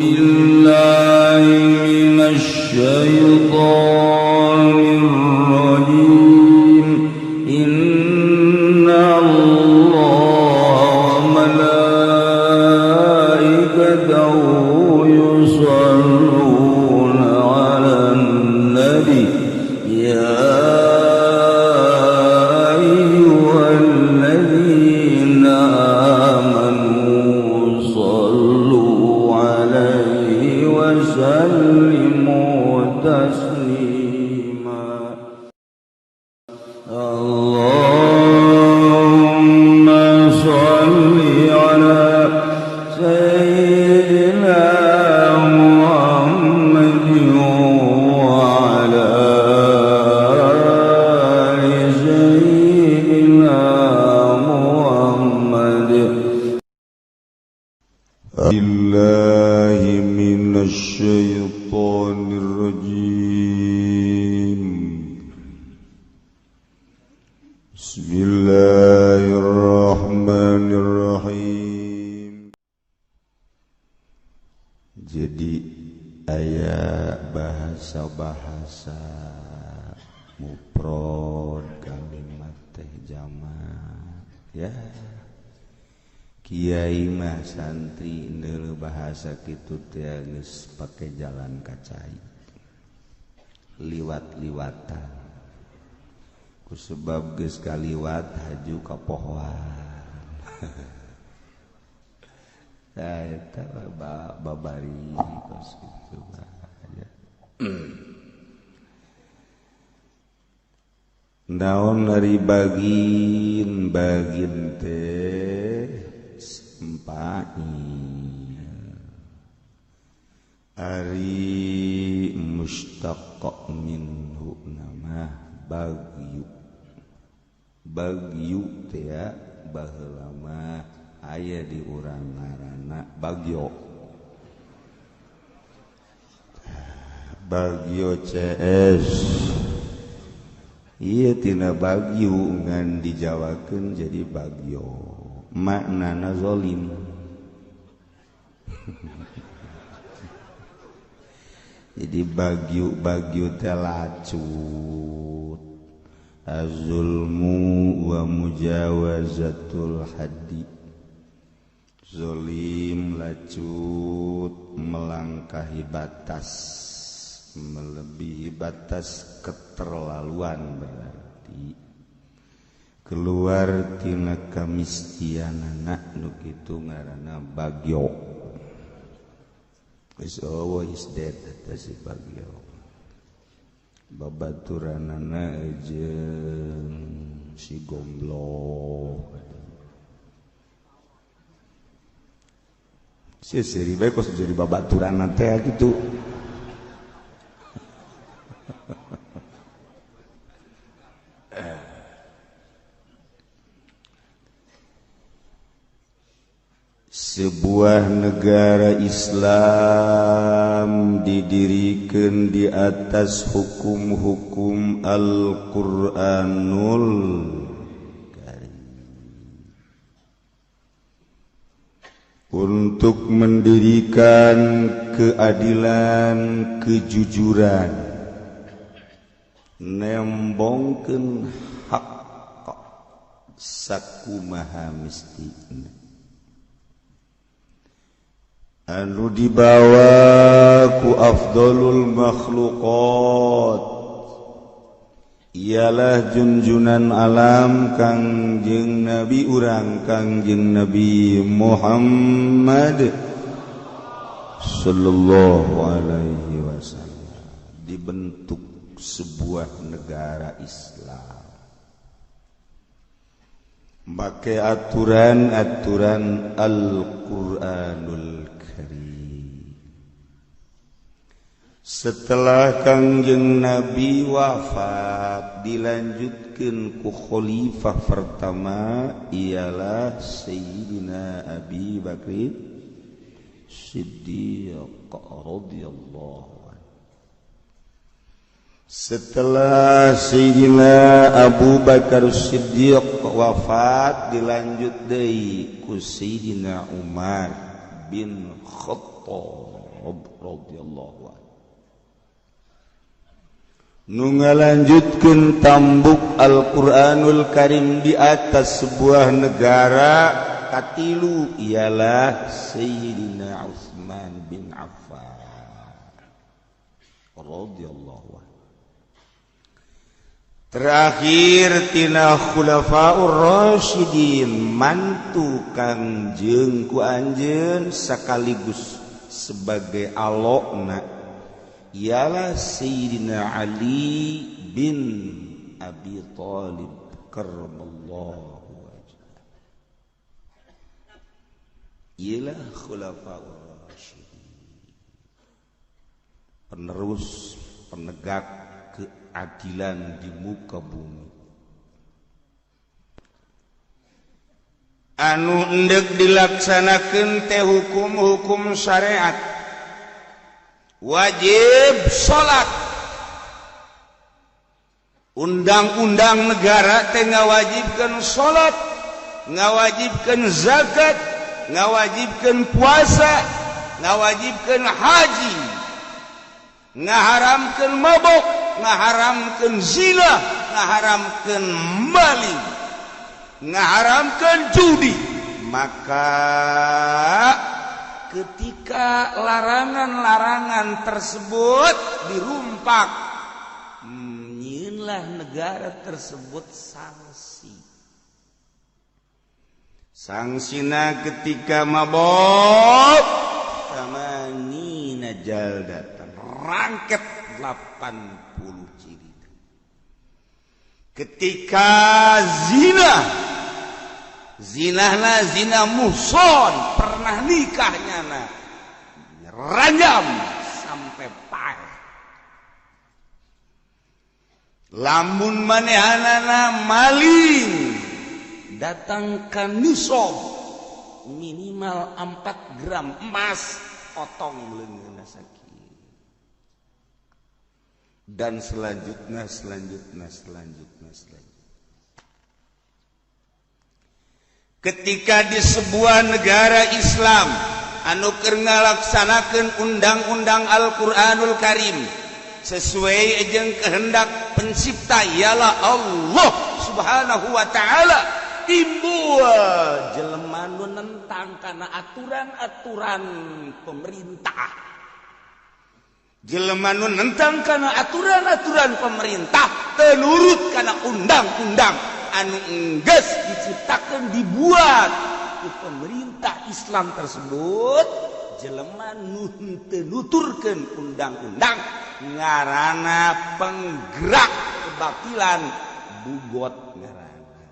بالله من الشيطان الرجيم إن الله وملائكته يصلون على النبي يا أيها الذين آمنوا صلوا عليه وسلموا تسليما اللهم صل على سيدنا محمد وعلى آل سيدنا محمد بالله من الشيطان الرجيم بسم الله الرحمن الرحيم. Jadi aya bahasa-bahasa mufrad kalimat teh jamak ya. Kiai mah santri neuleuh bahasa kitu teh geus pake jalan kacai. Liwat-liwatan. Ku sebab geus kaliwat haju ka pohoan. Eta babari kos kitu aja. Naon ari bagin teh sempani ari mustaq minhu nama bagyu teh ya baheula mah aya di urang ngaranna bagyo CS ieu tina bagyu ngan dijawakeun jadi bagyo maknana zalim. Jadi bagyu teh lacut azulmu wa mujawazatul haddi. Zalim lacut melangkahi batas, melebihi batas keterlaluan, berarti keluar tina kamistianana nu kitu ngaranna bagyo. Is always dead eta si bagyo. Babaturanana jeung si gomblo. Si seri bae kos jadi babaturanna teh gitu. Sebuah negara Islam didirikan di atas hukum-hukum Al-Quranul Karim untuk mendirikan keadilan, kejujuran, nembongkeun hak sakumaha mistina anu dibawa ku afdalul makhluqat ialah junjunan alam Kangjeng Nabi urang Kangjeng Nabi Muhammad sallallahu alaihi wasallam. Dibentuk sebuah negara Islam pakai aturan-aturan Al-Quranul Karim. Setelah Kangjeng Nabi wafat, dilanjutkan ku khalifah pertama ialah Sayyidina Abi Bakr Siddiq radhiyallahu. Setelah Sayyidina Abu Bakar Siddiq wafat, dilanjut deui ku Sayyidina Umar bin Khattab Khattab radhiyallahu anhu. Nu ngalanjutkeun tambuk Al-Qur'anul Karim di atas sebuah negara katilu ialah Sayyidina Utsman bin Affan radhiyallahu anhu. Terakhir tina khulafaur rasyidin mantu Kangjeng ku anjeun sekaligus sebagai alokna ialah Sayyidina Ali bin Abi Thalib karramallahu wajhah. Ialah khulafaur rasyidin, penerus penegak keadilan di muka bumi. Anu endek dilaksanakeun teh hukum-hukum syariat, wajib salat, undang-undang negara teh ngawajibkeun salat, ngawajibkeun zakat, ngawajibkeun puasa, ngawajibkeun haji, ngaharamkeun mabok, ngaharamkeun zina, ngaharamkeun maling, ngaharamkeun judi. Maka ketika larangan-larangan tersebut dirumpak, nyieunlah negara tersebut sanksi. Sangsina ketika mabok tamanina jaldatan, rangket 80 ciri. Ketika zinahna zina muhson, pernah nikahnya rajam sampai pae. Lamun manehanana maling, datang ka nisab minimal 4 gram emas, potong leungeunna sakit. Dan selanjutnya. Ketika di sebuah negara Islam anu keur ngalaksanakeun undang-undang Al-Qur'anul Karim sesuai jeung kehendak pencipta ialah Allah Subhanahu wa taala, timbul jelema nu nentang kana aturan-aturan pemerintah. Jelema nu nentang kana aturan-aturan pemerintah teu nurut kana undang-undang anu enggeus diciptakeun dibuat ku pemerintah Islam tersebut, jelema nu teu nuturkeun undang-undang ngaranna penggerak kebatilan, bugot ngaranna.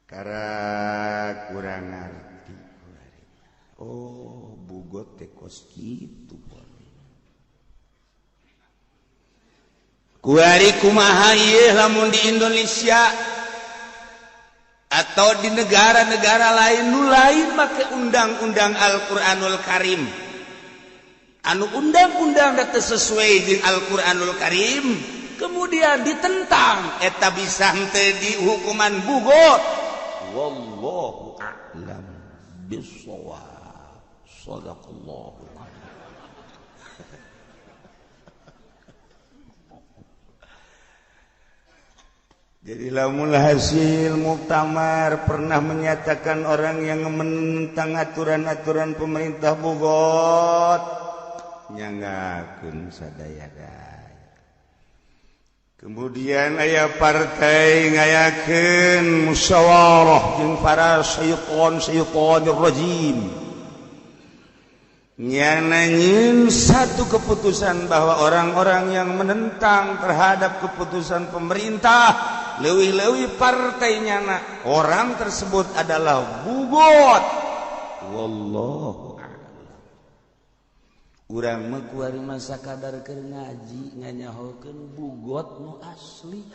Kara kurang ngarti. Oh, bugot teh kos kitu. Kuari kumaha ieu lamun di Indonesia atau di negara-negara lain nu lain make undang-undang Al-Qur'anul Karim. Anu undang-undang teu sesuai jeung Al-Qur'anul Karim kemudian ditentang, eta bisa teu dihukuman bugot. Wallahu a'lam bissawab. Shadaqallahu. Jadi lamun hasil muktamar pernah menyatakan orang yang menentang aturan-aturan pemerintah bugot nyangakeun sadaya-daya. Kemudian aya partai ngayakeun musyawarah jeung para syaitanir rajim. Nyananyin satu keputusan bahwa orang-orang yang menentang terhadap keputusan pemerintah leuwih-leuwih partainya orang tersebut adalah bugot. Wallahu a'lam. Urang mah kuari masa kadar keur ngaji nganyahokeun bugot nu asli.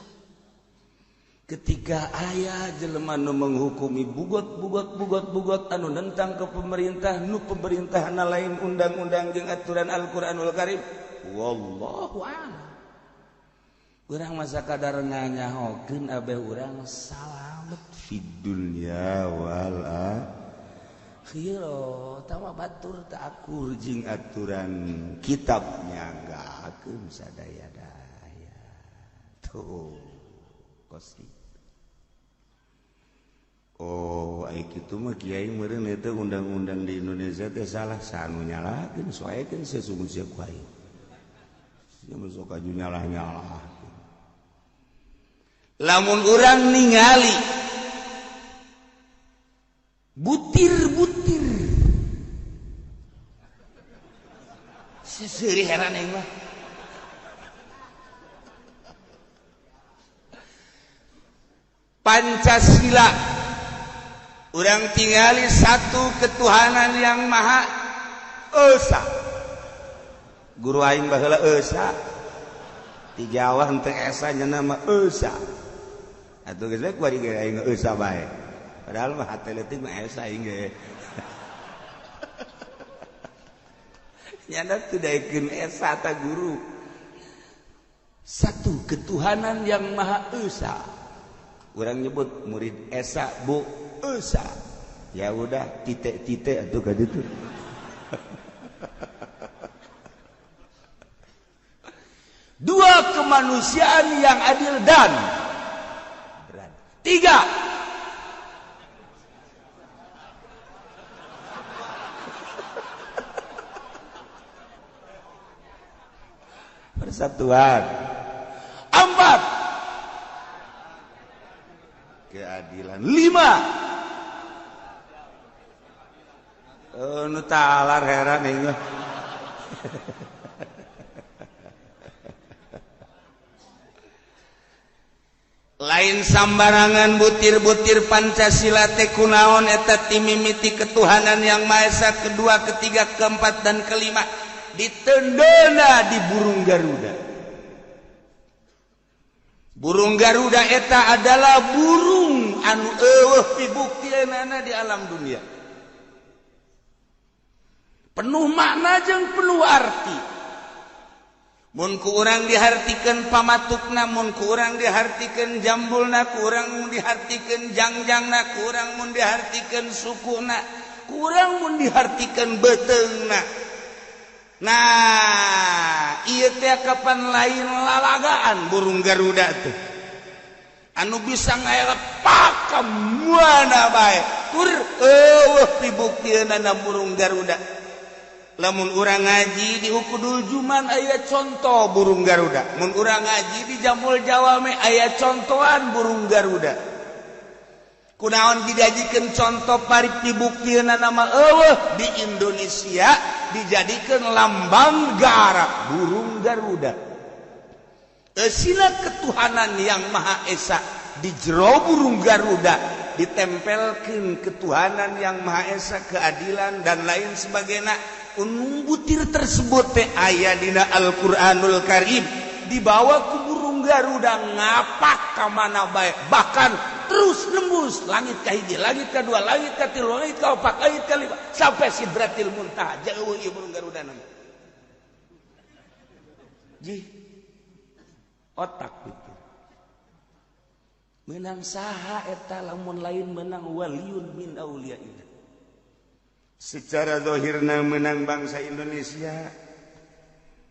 Ketika aya jelema nu menghukumi bugot anu nentang ke pemerintah, nu pemerintahna lain undang-undang jeung aturan Al-Qur'anul Karim, wallahu a'lam. Urang masa kadar nganyahokeun abeh urang salamet fid dunya wal Khiro tama batur tak akur jing aturan kitabnya nggakeun sadaya-daya tuh kosi. Oh ai kitu mah kiai meureun eta undang-undang di Indonesia teh salah sanu nyalakeun soekeun sesungguhnya ku ai sia masuk aju nyalah-nyalah lamun urang ningali butir-butir seseuri heran aing mah Pancasila urang tingali satu ketuhanan yang maha esa guru aing baheula esa di Jawa henteu esa nya nama esa atuh geus ku ari aing esa bae padahal mah hate leutik mah esa aing ge nyana teu daekeun esa ta guru satu ketuhanan yang maha esa urang nyebut murid esa bu esa ya udah titik-titik atuh ka ditu dua kemanusiaan yang adil dan berat tiga persatuan empat keadilan lima nu talar heran aing lain sambarangan butir-butir Pancasila teh kunaon eta timimiti ketuhanan yang Maha Esa kedua ketiga keempat dan kelima ditendana di burung Garuda. Burung Garuda eta adalah burung anu eueuh pibuktianana di alam dunia. Penuh makna jeung penuh arti. Mun ku urang dihartikeun pamatukna, mun ku urang dihartikeun jambulna, ku urang mun dihartikeun jangjangna, ku urang mun dihartikeun sukuna, ku urang mun dihartikeun beuteungna. Nah, ieu teh kapan lain lalagaan burung Garuda teh. Anu bisa ngaelepak ka mana bae. Tur eueuh pibuktianana burung Garuda. Lamun urang ngaji di Ukudul Juman aya contoh burung Garuda. Mun urang ngaji di Jamul Jawame aya contohan burung Garuda. Kunaon dijadikeun contoh parik pibuktianana nama eueuh di Indonesia dijadikeun lambang negara burung Garuda. Eusina ketuhanan yang Maha Esa di jero burung Garuda ditempelkeun ketuhanan yang Maha Esa keadilan dan lain sebagainya. Butir tersebut teh aya dina Al-Qur'anul Karim dibawa ku burung Garuda ngapak ka mana bae bahkan terus nembus langit ka hiji langit ka dua langit ka tilu langit ka opat langit ka lima sampai Sidratil Muntaha jauh ieu burung Garuda nama ji otak itu menang saha eta lamun lain menang waliun min auliyaillah. Secara zahirna menang bangsa Indonesia,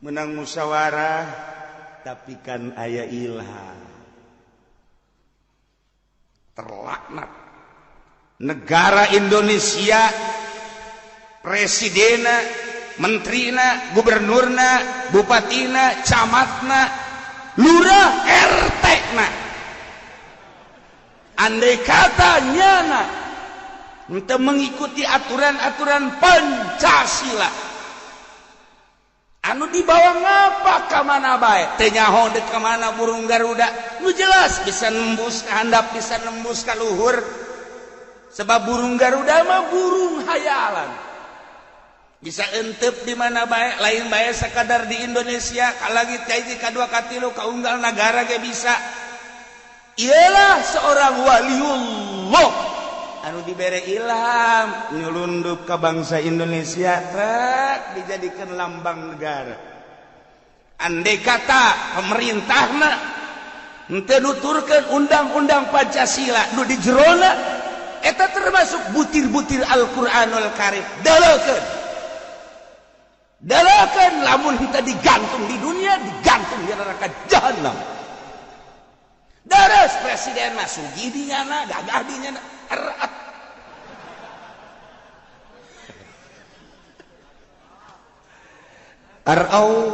menang musyawarah, tapi kan aya ilham. Terlaknat. Negara Indonesia, presidena, menterina, gubernurna, bupatina, camatna, lurah, RT-na. Andai kata nyana untuk mengikuti aturan-aturan Pancasila anu dibawa ngapa ka mana bae teh nyaho dek ka mana burung Garuda nu jelas bisa nembus ka handap bisa nembus ka luhur sebab burung Garuda mah burung hayalan bisa euteup di mana bae lain bae sakadar di Indonesia ka langit ka hiji ka dua ka tilu ka unggal nagara ge bisa ialah seorang waliullah anu dibere ilham nyelundup ke bangsa Indonesia tak dijadikan lambang negara. Andai kata pemerintahna henteu nuturkeun undang-undang Pancasila nu di jerona eta termasuk butir-butir Al-Qur'anul Karim. Dalakan lamun kita digantung di dunia, digantung di neraka jahanam. Daras presiden mah sugi di nyana, gagah di nyana, erat. Arau.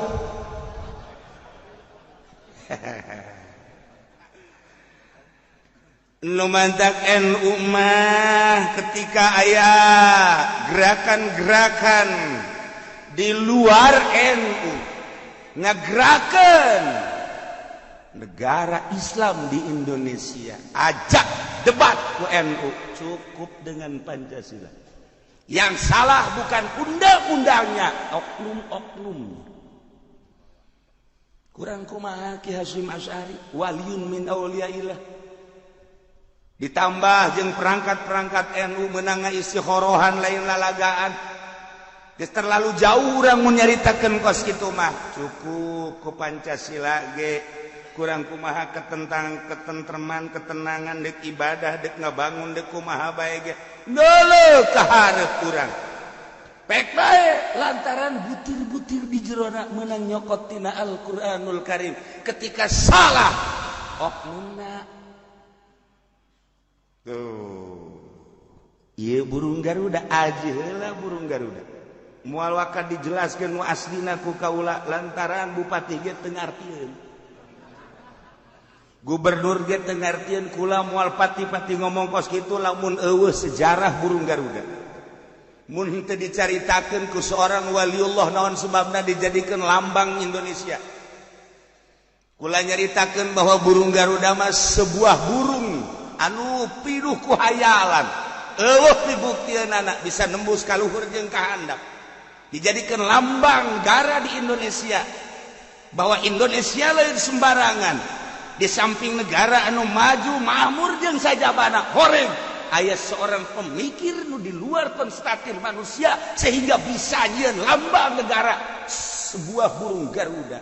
Nu mantak NU mah ketika aya gerakan-gerakan di luar NU ngagerakan negara Islam di Indonesia, ajak debat ku NU, cukup dengan Pancasila. Yang salah bukan undang-undangnya, oknum-oknumnya. Kurang kumaha Ki Hasyim Asy'ari, waliyun min auliyaillah. Ditambah jeung perangkat-perangkat NU menang istikharohan lain lalagaan. Geus terlalu jauh urang mun nyaritakeun kos kitu mah. Cukup ku Pancasila ge. Kurang kumaha ketentreman, ketenangan dek ibadah, dek ngabangun, dek kumaha bae ge. Neuleuh ka hareup urang. Pek bae lantaran butir-butir di jerona meunang nyokot tina Al-Qur'anul Karim. Ketika salah oknumna. Tuh. Ieu burung Garuda aja heula burung Garuda. Moal waka dijelaskeun nu aslina ku kaula lantaran bupati ge teu ngartieun. Gubernur ge teu ngartieun kula moal pati-pati ngomong kos kitu lamun eueuh sejarah burung Garuda. Mun henteu dicaritakeun ku seorang waliullah naon sebabna dijadikeun lambang Indonesia. Kula nyaritakeun bahwa burung Garuda mah sebuah burung anu pinuh ku hayalan. Eueuh dibuktieunaana bisa nembus ka luhur jeung ka handap. Dijadikan lambang negara di Indonesia bahwa Indonesia lain sembarangan. Di samping negara anu maju makmur jeung sajabana horeng aya seorang pemikir nu di luar konstatir manusia sehingga bisa nyieun lambang negara sebuah burung Garuda.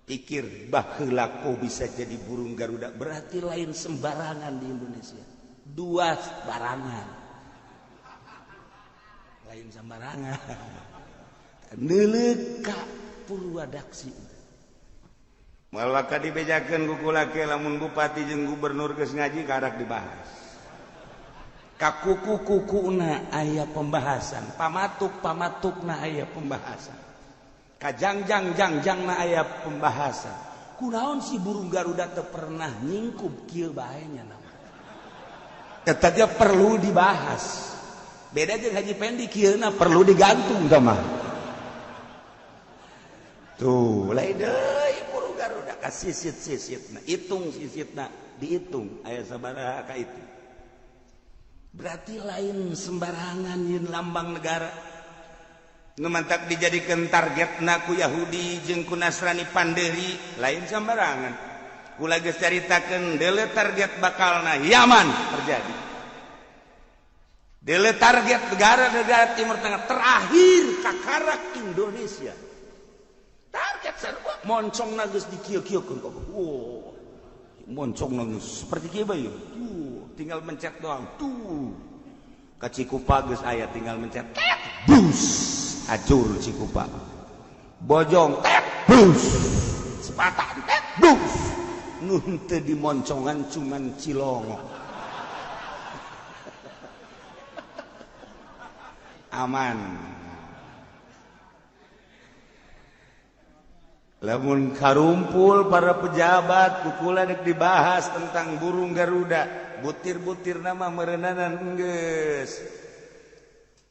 Pikir baheula kau bisa jadi burung Garuda berarti lain sembarangan di Indonesia. Dua barangan. Lain sembarangan. Neuleuh ka Purwadaksi. Moal waka dibejakeun ku kula ke lamun bupati jeung gubernur geus ngaji karak dibahas. Ka kuku-kukuna aya pembahasan, pamatuk-pamatukna aya pembahasan. Ka jangjang-jangjangna aya pembahasan. Kunaon si burung Garuda teu pernah nyingkup kieu bae nya nama. Tetapi perlu dibahas. Beda jeung Haji Pendi kieuna perlu digantung tah. Tuh, lain deui burung Garuda ka sisit-sisitna, hitung sisitna, dihitung aya sabaraha ka itu. Berarti lain sembarangan yin lambang negara. Nu mantak dijadikeun targetna ku Yahudi jeung ku Nasrani Panderi, lain sembarangan. Kula geus caritakeun deuleu target bakalna Yaman terjadi. Deuleu target negara-negara Timur Tengah terakhir kakarak Indonesia. Target sarua moncongna geus dikieu-kieukeun kok. Wow. Moncongna geus seperti kieu bae. Tuh, tinggal mencet doang. Tuh. Ka Cikupa geus aya tinggal mencet. Bus. Hancur Cikupa. Bojong tek bus. Sepatan tek bus. Nun teu dimoncongan cuman Cilongo. Aman. Lamun karumpul para pejabat kukula dek dibahas tentang burung Garuda, butir-butir nama merenanan geus.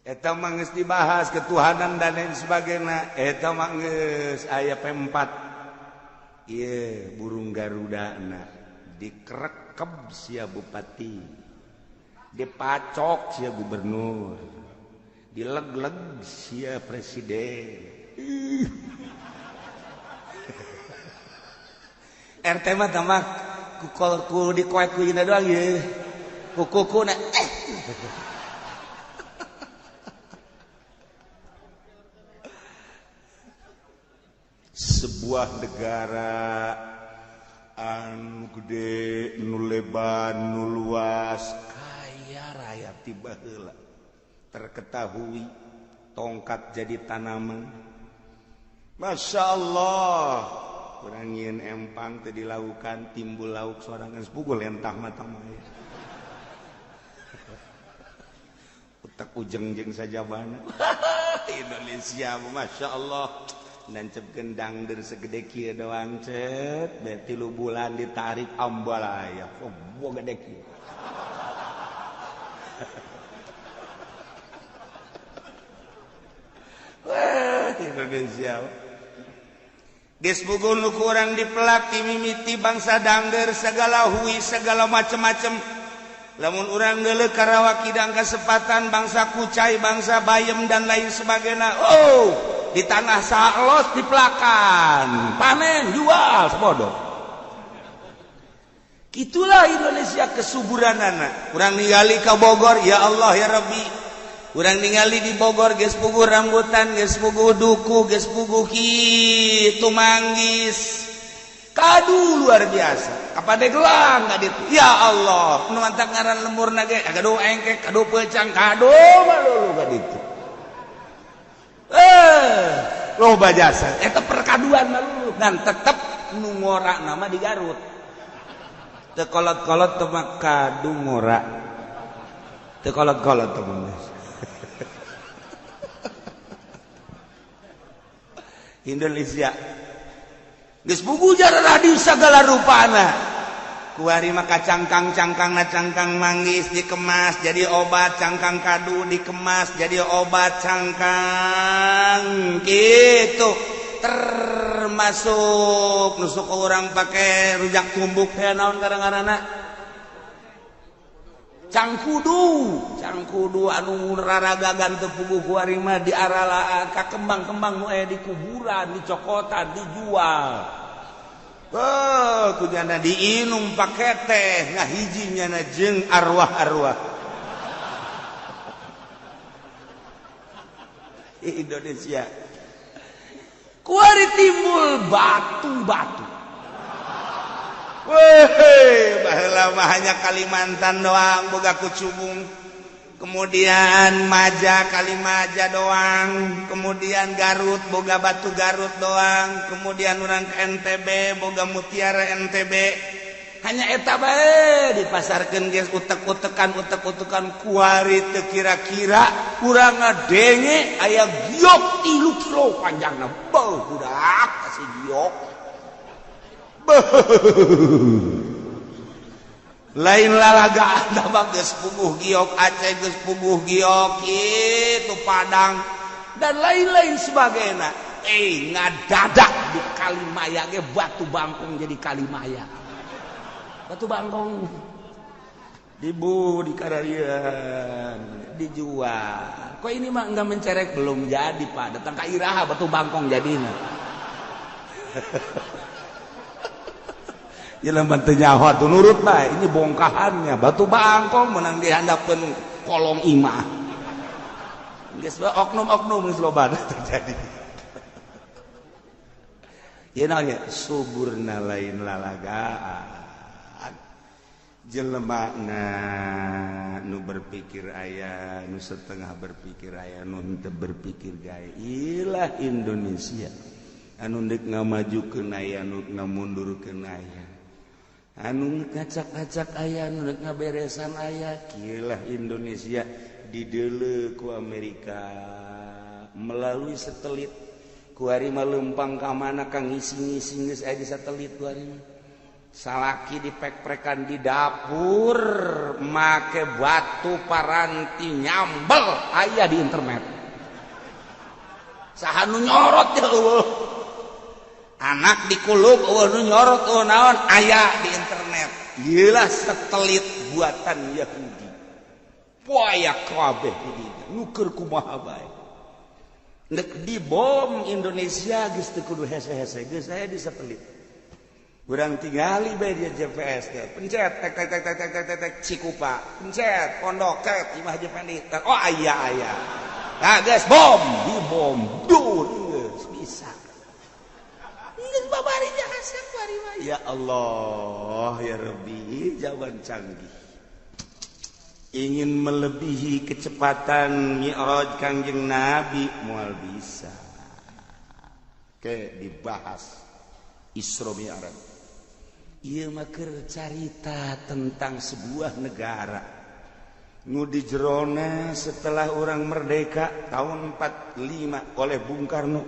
Eta mah geus dibahas ketuhanan dan lain sebagainya. Eta mah geus aya P4. Ieu burung Garudana dikerekep sia bupati. Dipacok sia gubernur. Dileg-leg sia presiden. RT mah tamak ku dikoek-koeuna doang ye. Kukuna sebuah negara anu gede, nu lebar, nu luas, aya tiba heula terketahui tongkat jadi tanaman. Masya Allah, kurang yin empang teu dilakukan timbul lauk sorangan sepugul lentah mata maya. Utak ujeng-jeng saja bana. Indonesia, Masya Allah. Nancep dangder segede kieu doang cet, bet 3 bulan ditarik ambalaya. Oh, gede kieu. Wah, Indonesia. Geus bugun nu kurang dipelak mimiti bangsa dangder segala hui segala macem-macem. Lamun urang geuleuh Karawak Kidang kasepatan bangsa Kucai, bangsa Bayem dan lain sebagainya. Oh, di tanah salos dipelakan, panen, jual, sebodoh. Itulah Indonesia kesuburanana. Urang ningali ka Bogor, ya Allah ya Rabbi. Urang ningali di Bogor geus puguh rambutan, geus puguh duku, geus puguh kitu manggis. Kadu luar biasa. Kapade gelang ka ditu. Ya Allah, nu mantak ngaran lemurna ge kado engkek, kado peucang, kado malulu ka ditu. Loba jasa eta perkaduan malulu ngan tetep nu ngora nama di Garut. Teu kolot-kolot teu mah kadu ngora. Teu kolot-kolot teu mah. Indonesia geus bugu jara radius sagala rupana. Kuari mah kacangkang-cangkangna cangkang manggis dikemas jadi obat, cangkang kadu dikemas jadi obat cangkang gitu. Termasuk nusuk orang pakai rujak tumbuk teh naon kadang-kadangna cangkudu anu raragagan teu puguh kuari mah diarala ka kembang-kembang nu aya di kuburan, dicokotan, dijual. Kunyana diinum pake teh ngahijinya na jeung arwah-arwah. Indonesia kuari timbul batu-batu. Weh, baheula mah hanya Kalimantan doang boga kucubung. Kemudian Maja, Kalimaja doang. Kemudian Garut, boga batu Garut doang. Kemudian urang ke NTB, boga mutiara NTB. Hanya eta bae dipasarkeun geus utek-utekan kuari teu kira-kira urang ngadenge aya giok 3 kilo panjangna. Beuh budak kasih giok. Lain lalaga anda mah geus puguh giok Aceh, geus puguh giok itu Padang dan lain-lain sebagainya. Ngadadak di Kalimaya ge batu bangkong jadi Kalimaya. Batu bangkong dibu di kararian dijual. Kok ini mah enggak mencerek, belum jadi Pak. Datang ka Iraha batu bangkong jadina. Jalan bantenya tuh nurut bae, ini bongkahannya batu bangkong menang dihandapkeun kolong imah. Geus oknum-oknum geus loba terjadi. Ieu naon suburna lain lalagaan. Jelemana nu berpikir aya, nu setengah berpikir aya, nu teu berpikir gawe. Ilah Indonesia. Anu deuk ngamajukeun aya, nu ngamundurkeun aya. Anu ngacak-acak aya, anu ngaberesan aya. Kieulah Indonesia dideuleu ku Amerika melalui satelit. Kuari mah lempang ka mana ka ngisi-ngisi geus aya di satelit kuari mah. Salaki dipek-prekan di dapur make batu paranti nyambel aya di internet. Saha nu nyorot ya Allah. Anak dikulub nu nyorot naon aya di internet. Ieulah satelit buatan Yahudi. Poaya kabeh di nu keur kumaha bae. Nek dibom Indonesia geus teu kudu hese-hese, geus aya di satelit. Urang tingali bae di GPS teh. Pencet tek tek tek tek tek tek tek Cikupa. Pencet pondok tek Imah Jepandi. Oh aya. Nah geus bom, dibom. Dur geus bisa. Geus babarinya hasil kuari mah. Ya Allah, ya Rabbi, jawaban canggih. ingin melebihi kecepatan mi'raj Kangjeng Nabi moal bisa. Oke, dibahas Isra Mi'raj. Ieu mah keur carita tentang sebuah negara nu di jerona setelah orang merdeka tahun 45 oleh Bung Karno.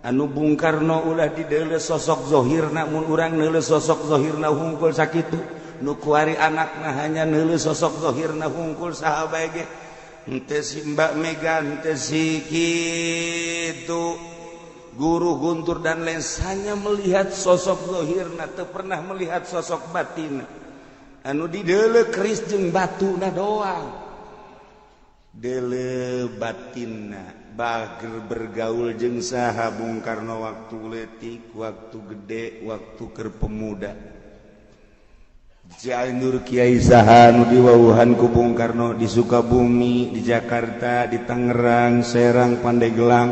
Anu Bung Karno ulah dideuleu sosok zahirna mun urang neuleuh sosok zahirna hungkul sakitu. Nu kuari anakna hanya neuleuh sosok zahirna hungkul saha bae ge henteu si Mbak Mega henteu si kitu Guru Guntur dan lain hanya melihat sosok zahirna teu pernah melihat sosok batin anu dideuleu keris jeung batuna doang deuleu batinna bager bergaul jeung saha Bung Karno waktu leutik waktu gede waktu keur pemuda Cianjur Kiai saha nu diwauhan ku Bung Karno di Sukabumi, di Jakarta, di Tangerang, Serang, Pandeglang,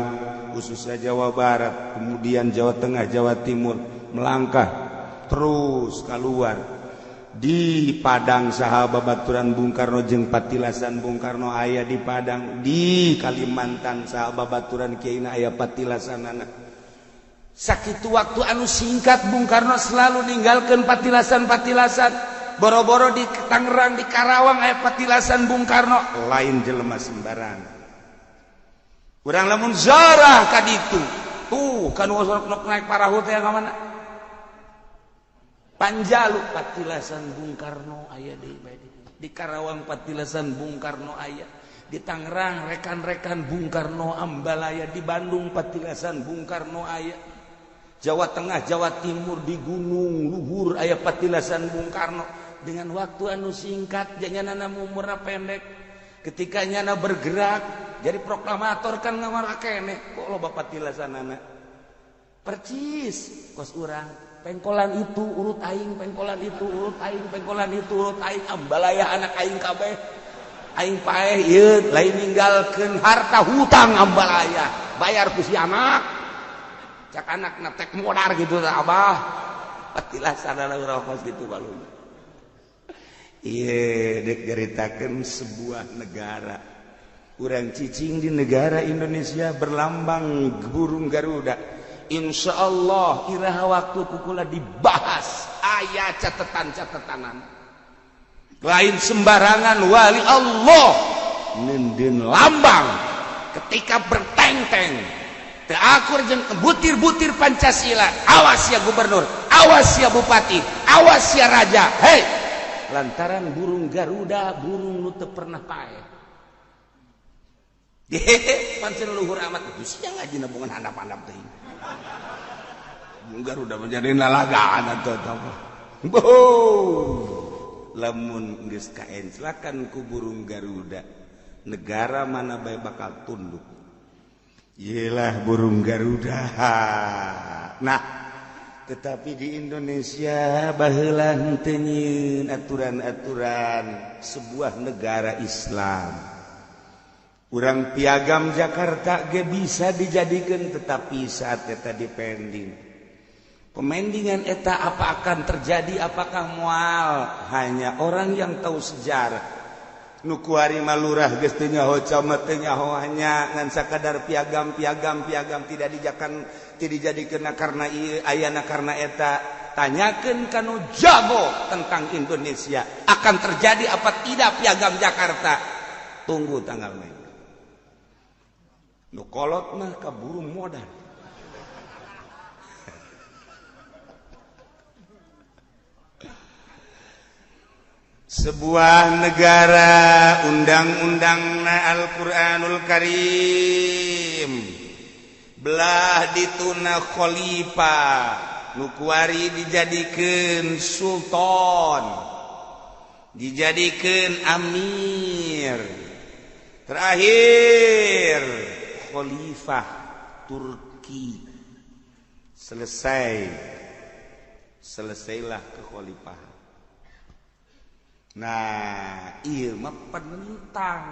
khususnya Jawa Barat, kemudian Jawa Tengah, Jawa Timur, melangkah terus keluar di Padang saha babaturan Bung Karno jeung patilasan Bung Karno aya di Padang, di Kalimantan saha babaturan Kiaina aya patilasanana. Sakitu waktu anu singkat Bung Karno selalu ninggalkeun patilasan-patilasan. Boro-boro di Tangerang, di Karawang aya patilasan Bung Karno, lain jelema sembarang. Urang lamun zarah ka ditu. Tuh kan nok naik parahu teh ka mana? Panjalu patilasan Bung Karno aya di Karawang patilasan Bung Karno aya. Di Tangerang rekan-rekan Bung Karno ambalaya, di Bandung patilasan Bung Karno aya. Jawa Tengah, Jawa Timur di gunung luhur aya patilasan Bung Karno dengan waktu anu singkat janganana umurna pendek ketika nyana bergerak jadi proklamator kan ngamara keneh kok loba patilasanana percis kos urang pengkolan itu urut aing pengkolan itu urut aing pengkolan itu urut aing ambalaya anak aing kabeh aing paeh ieu lain ninggalkeun harta hutang ambalaya bayar ku si anak cak anak natek modar gitu tah abah patilasanana urang kos gitu balung ieu dek garitakeun sebuah negara urang cicing di negara Indonesia berlambang burung Garuda insyaallah iraha waktu kukula dibahas aya catetan-catetanan lain sembarangan wali Allah nindin lambang ketika berteng-teng terakur jeung butir-butir Pancasila awas ya gubernur awas ya bupati awas ya raja hei lantaran burung Garuda burung nu teu pernah paeh hehe pancen luhur amat geus sia ngaji nabungan handap-handap teh burung Garuda menjadi nalagaan atuh lamun geus kaenclakan ku burung Garuda negara mana bae bakal tunduk yelah burung Garuda. Nah, tetapi di Indonesia baheula henteu nyieun aturan-aturan sebuah negara Islam. Urang piagam Jakarta ge bisa dijadikeun tetapi saat eta dipending. Pemendingan eta apa akan terjadi apakah moal hanya orang yang tahu sejarah. Nu kuari malurah geus teu nyaho camat teu nyaho hanya ngan sakadar piagam tidak dijadikeun karena ieu ayana karena eta tanyakeun kanu jago tentang Indonesia akan terjadi apa tidak piagam Jakarta tunggu tanggal main nu kolot mah kaburu modal sebuah negara undang-undangna Al-Qur'anul Karim belah dituna khalifah nu kuari dijadikeun sultan dijadikeun amir terakhir khalifah Turki selesailah kekhalifahan. Nah, ieu mah penentang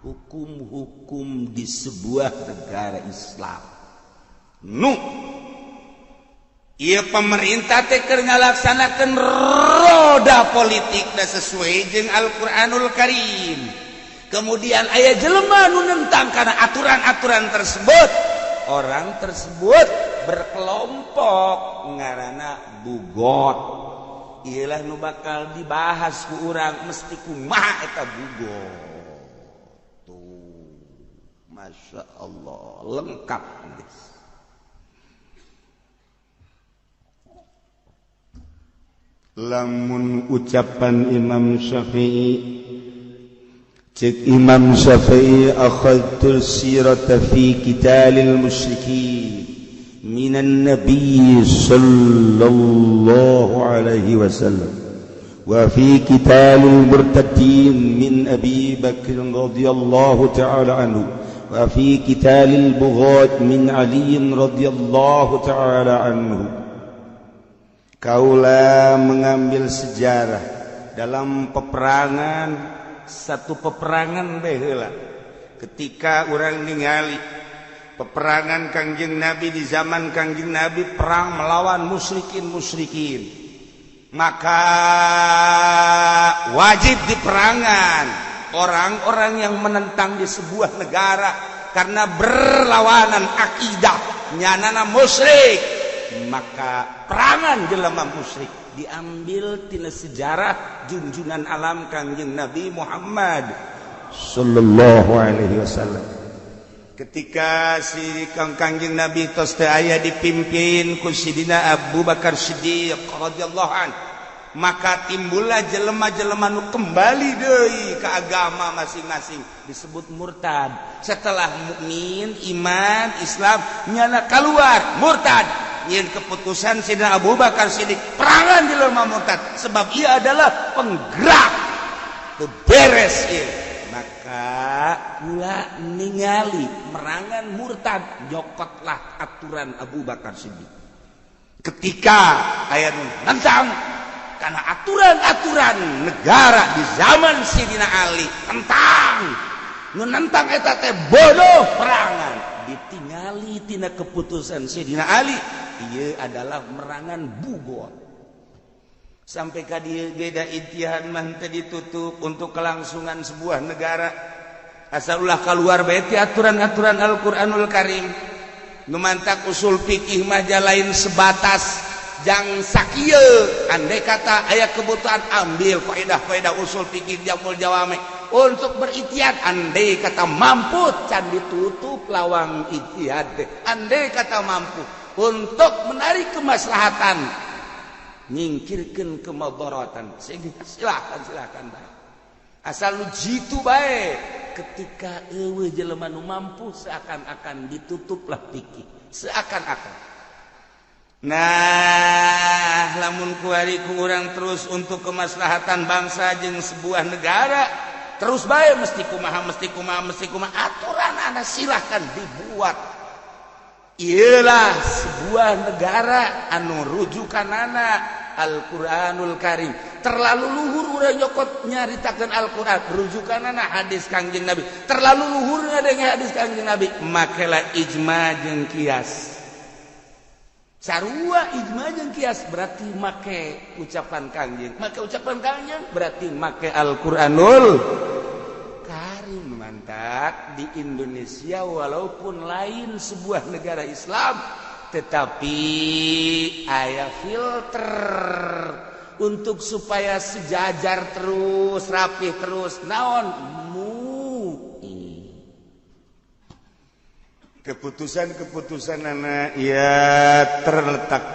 hukum-hukum di sebuah negara Islam. Nu Ieu pemerintah teh keur ngalaksanakeun roda politik da sesuai jeung Al-Qur'anul Karim. Kemudian aya jelema nu nentang kana aturan-aturan tersebut. Orang tersebut berkelompok ngaranna bugot. Iyalah nu bakal dibahas ku urang mesti kumaha eta bugot. Tuh. Masya Allah lengkap guys. Lamun ucapan Imam Syafi'i cek Imam Syafi'i akhadtul sirata fi qitalil musyrikin minan nabiy sallallahu alaihi wasallam wa fi qitalil murtadin min Abi Bakr radhiyallahu ta'ala anhu wa fi qitalil bughat min Ali radhiyallahu ta'ala anhu. Kaulah mengambil sejarah dalam peperangan, satu peperangan baheula ketika orang ningali peperangan Kangjeng Nabi di zaman Kangjeng Nabi perang melawan musyrikin maka wajib diperangan orang-orang yang menentang di sebuah negara karena berlawanan akidah nyanana musyrik. Maka perangan jelema musyrik diambil tina sejarah junjunan alam Kangjeng Nabi Muhammad sallallahu alaihi wasallam. Ketika si Kangjeng Nabi tos teu aya dipimpin ku Sidina Abu Bakar Siddiq radhiyallahu anhu, maka timbullah jelema-jelema nu kembali deui ke agama masing-masing disebut murtad. Setelah mukmin, iman, Islam nyana keluar murtad. Yang keputusan Sidina Abu Bakar Siddiq perangan jelema murtad sebab ia adalah penggerak teu beres ieu. Maka kula ningali merangan murtad nyokotlah aturan Abu Bakar Siddiq. Ketika aya nu nentang karena aturan-aturan negara di zaman Sidina Ali tentang nu nentang eta teh bodoh perangan ditingali tina keputusan Sidina Ali. Ia adalah merangan bugot. Sampai ka dieu beda intihan mah teu ditutup untuk kelangsungan sebuah negara. Asal ulah keluar bae ti aturan-aturan Al-Qur'anul Karim. Nu mantak usul fikih mah lain sebatas jang sakieu. Andai kata aya kebutuhan ambil kaidah-kaidah usul fikih Jamul Jawami untuk berijtihad. Andai kata mampu can ditutup lawang ijtihad teh. Andai kata mampu untuk menarik kemaslahatan nyingkirkeun kemudaratan silakan bae asal nu jitu bae ketika eueuh jelema nu mampu seakan-akan ditutuplah fikih seakan-akan. Nah lamun kuari ku urang terus untuk kemaslahatan bangsa jeung sebuah negara terus bae mesti kumaha aturan ana silahkan dibuat. Ialah sebuah negara anu rujukanana Al-Qur'anul Karim. Terlalu luhur urang nyokot nyaritakeun Al-Qur'an, rujukanana hadis Kangjeng Nabi. Terlalu luhur ngadenge hadis Kangjeng Nabi, makelah ijma jeung kias. Sarua ijma jeung kias berarti make ucapan Kangjeng. Make ucapan Kangjeng berarti make Al-Qur'anul Karim. Mantak di Indonesia walaupun lain sebuah negara Islam tetapi aya filter untuk supaya sejajar terus rapih terus naon MUI. Keputusan anak ya terletak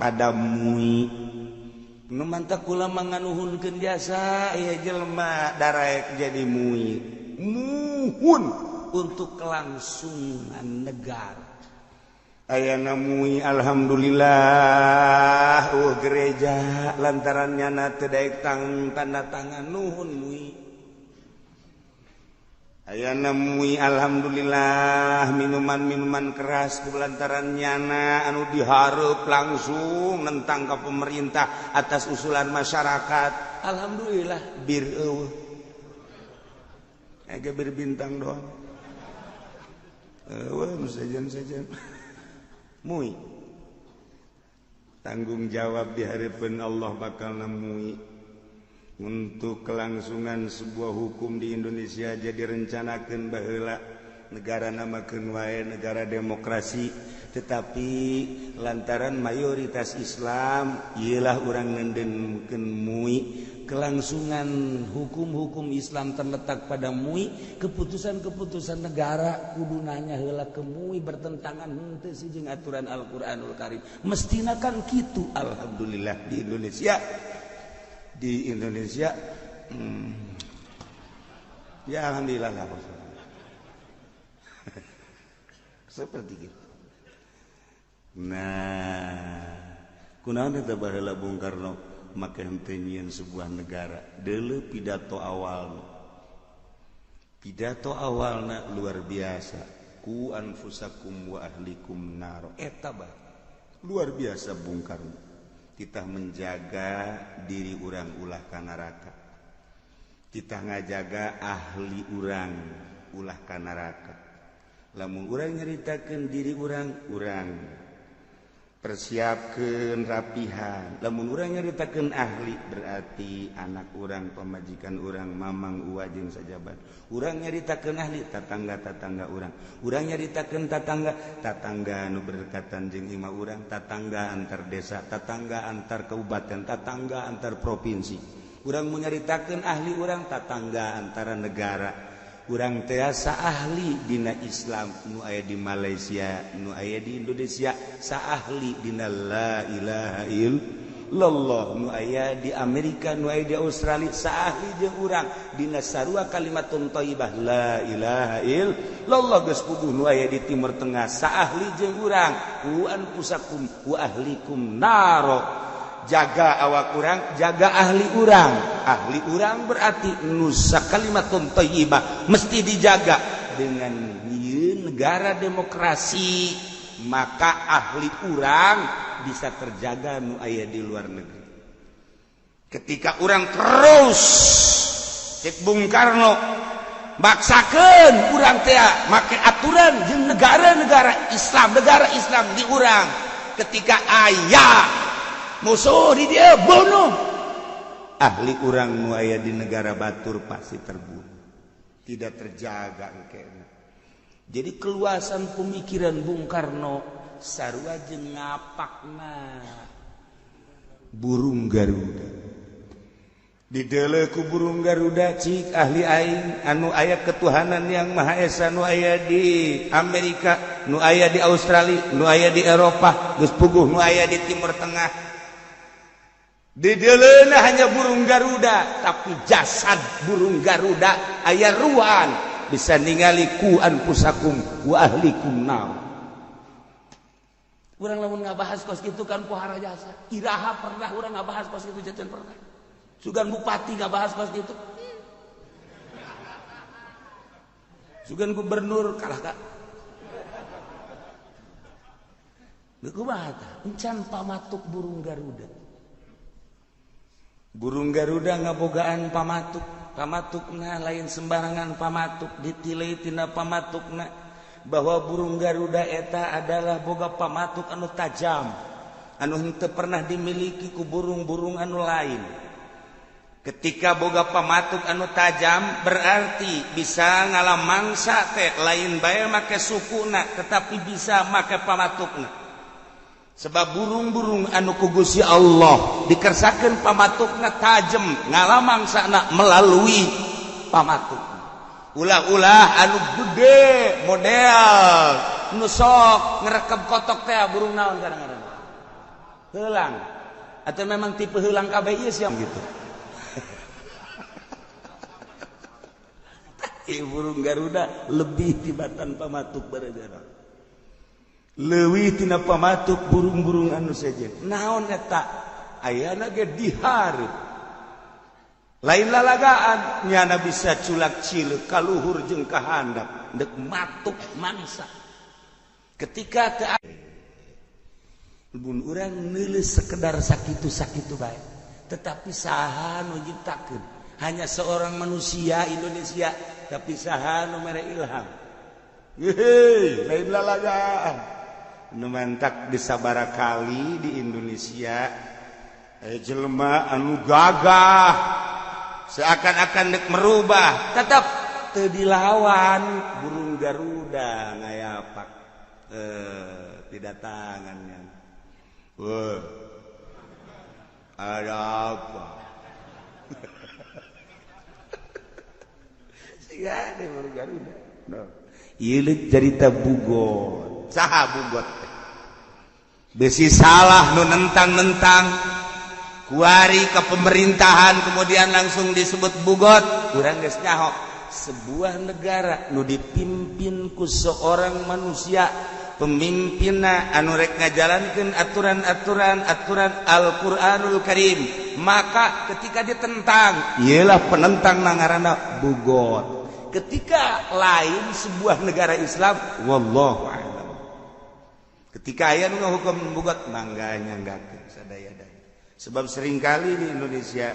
pada MUI. Nu mantak kula manganuhunkeun jasa aya jelema daraek jadi MUI. Muhun untuk kelangsungan negara. Ayana MUI alhamdulillah gereja lantarannya teu daek tanda tangan nuhun MUI. Ayana MUI alhamdulillah minuman-minuman keras kulantaran nyana anu dihareup langsung nentang ka pemerintah atas usulan masyarakat. Alhamdulillah bir eueuh. Ega berbintang doang. Wah, sajan. MUI. tanggung jawab di hadapan Allah bakal nemui untuk kelangsungan sebuah hukum di Indonesia jadi rencanakeun baheula negara namakeun wae negara demokrasi tetapi lantaran mayoritas Islam ialah urang ngendenkeun mui kelangsungan hukum-hukum Islam terletak pada mui keputusan-keputusan negara kudu nanya heula ke mui bertentangan henteu jeung aturan Al-Qur'anul Karim mestina kan kitu. Alhamdulillah di Indonesia ya alhamdulillah lah seperti itu. Nah kunaon eta baheula Bung Karno make henteu nyieun sebuah negara deuleu pidato awalna luar biasa ku anfusakum wa ahlikum nar eta bah luar biasa Bung Karno kita menjaga diri urang ulah ka neraka kita ngajaga ahli urang ulah ka neraka lamun urang nyaritakeun diri urang persiapkeun rapihan lamun urang nyaritakeun ahli berarti anak urang pamajikan urang mamang uwa jeung sajabat urang nyaritakeun ahli tatangga urang nyaritakeun tatangga nu berdekatan jeung imah urang tatangga antar desa tatangga antar kabupaten tatangga antar provinsi urang nyaritakeun ahli urang tatangga antara negara urang teasa ahli dina Islam nu aya di Malaysia nu aya di Indonesia saahli dina la ilaha illallah nu aya di Amerika nu aya di Australia saahli jeung urang dina sarua kalimatun thayyibah la ilaha illallah geus puguh nu aya di Timur Tengah saahli jeung urang wa anfusakum wa ahlikum naro jaga awak urang jaga ahli urang berarti nusa kalimatun thayyibah mesti dijaga dengan negara demokrasi maka ahli urang bisa terjaga nu aya di luar negeri ketika urang terus cek Bung Karno maksakeun urang teh make aturan jeung negara Islam di urang ketika aya musuh di dia bunuh ahli urang nu aya di negara batur pasti terbunuh tidak terjaga engkena jadi keluasan pemikiran Bung Karno sarua jeung ngapakna burung Garuda dideuleu ku burung Garuda cik ahli aing anu aya ketuhanan yang Maha Esa nu aya di Amerika nu aya di Australia nu aya di Eropa geus puguh nu aya di Timur Tengah di deleuna hanya burung Garuda tapi jasad burung Garuda aya ruan bisa ningali ku anfusakum wa ahlikum nar urang lamun ngabahas kos kitu kan pohara jasa iraha pernah urang ngabahas kos kitu jajan pernah sugan bupati ngabahas kos kitu sugan gubernur kalah ka kumaha tah encan pamatuk burung Garuda burung Garuda ngabogaan pamatukna lain sembarangan pamatuk ditilai tina pamatukna bahwa burung Garuda eta adalah boga pamatuk anu tajam anu henteu pernah dimiliki ku burung-burung anu lain ketika boga pamatuk anu tajam berarti bisa ngalamangsa teh lain bae make sukuna tetapi bisa make pamatukna sebab burung-burung anu ku Gusti Allah dikersakeun pamatukna tajem ngalamangsana melalui pamatuk ulah-ulah anu gede model nu sok ngerekep kotok teh burung naon kadang-kadang heulang atau memang tipe heulang kabeh ieu siam gitu burung Garuda lebih tibatan pamatuk barajana leuwih tina pamatuk burung-burung anu sejen naon eta ayana ge dihareup lain lalagaan nyana bisa culak cileuk ka luhur jeung ka handap deuk matuk mangsa ketika teu mun urang neuleus sekedar sakitu-sakitu bae tetapi saha nu nyiptakeun hanya seorang manusia Indonesia tapi saha nu mere ilham lain lalagaan numantak di sabara kali di Indonesia jelema anu gagah seakan-akan dek merubah tetap teu dilawan burung garuda ngayapak tidak tangannya ada apa siga deh burung garuda ieu cerita bugot saha bugot besi salah nu nentang-nentang kuari ke pemerintahan kemudian langsung disebut bugot urang geus nyaho sebuah negara nu dipimpin ku seorang manusia pemimpinna anu rek ngajalankeun aturan-aturan Al-Qur'anul Karim maka ketika ditentang ialah penentang ngaranna bugot ketika lain sebuah negara Islam wallahu a'lam ketika aya nu ngahukum bugot mangga nyanggakeun sadaya-daya sebab seringkali di Indonesia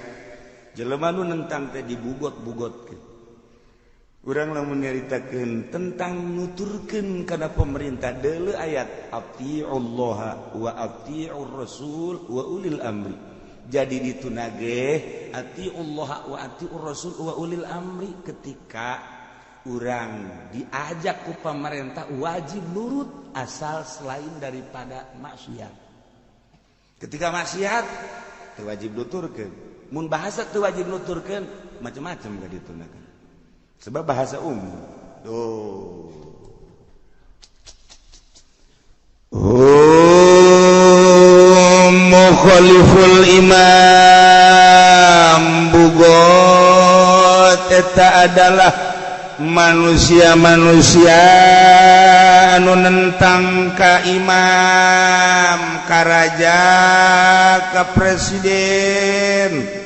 jelema nu nentang teh dibugot-bugotkeun urang lamun nyaritakeun tentang nuturkeun kana pemerintah deuleu ayat atiullaha wa atiur rasul wa ulil amri jadi ditunage atiullaha wa atiur rasul wa ulil amri ketika urang diajak ku pemerintah wajib nurut asal selain daripada maksiat ketika maksiat teu wajib nuturkeun mun bahasa teu wajib nuturkeun macam-macam ka ditunakeun sebab bahasa umum mukhaliful imam bugot eta adalah manusia-manusia anu nentang ka imam ka raja ka presiden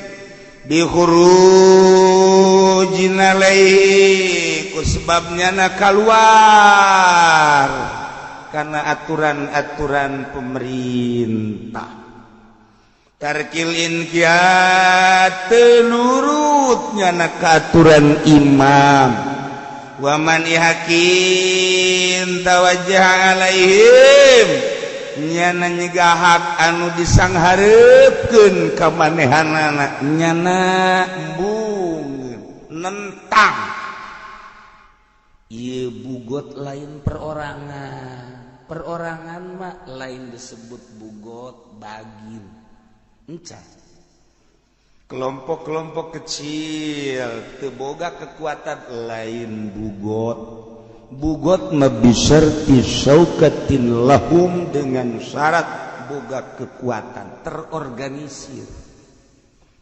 dihurujin alaihi ku sebabnya na keluar karena aturan-aturan pemerintah tarkil inqiyat telurutnya na aturan imam wa man hakim tawajjah alaihim nyana nyegahak anu disangharepkeun ka manehanana nyana embung nentang ieu bugot lain perorangan mah lain disebut bugot bagin encan kelompok-kelompok kecil teu boga kekuatan lain bugot mabisarti syaukatin lahum dengan syarat boga kekuatan terorganisir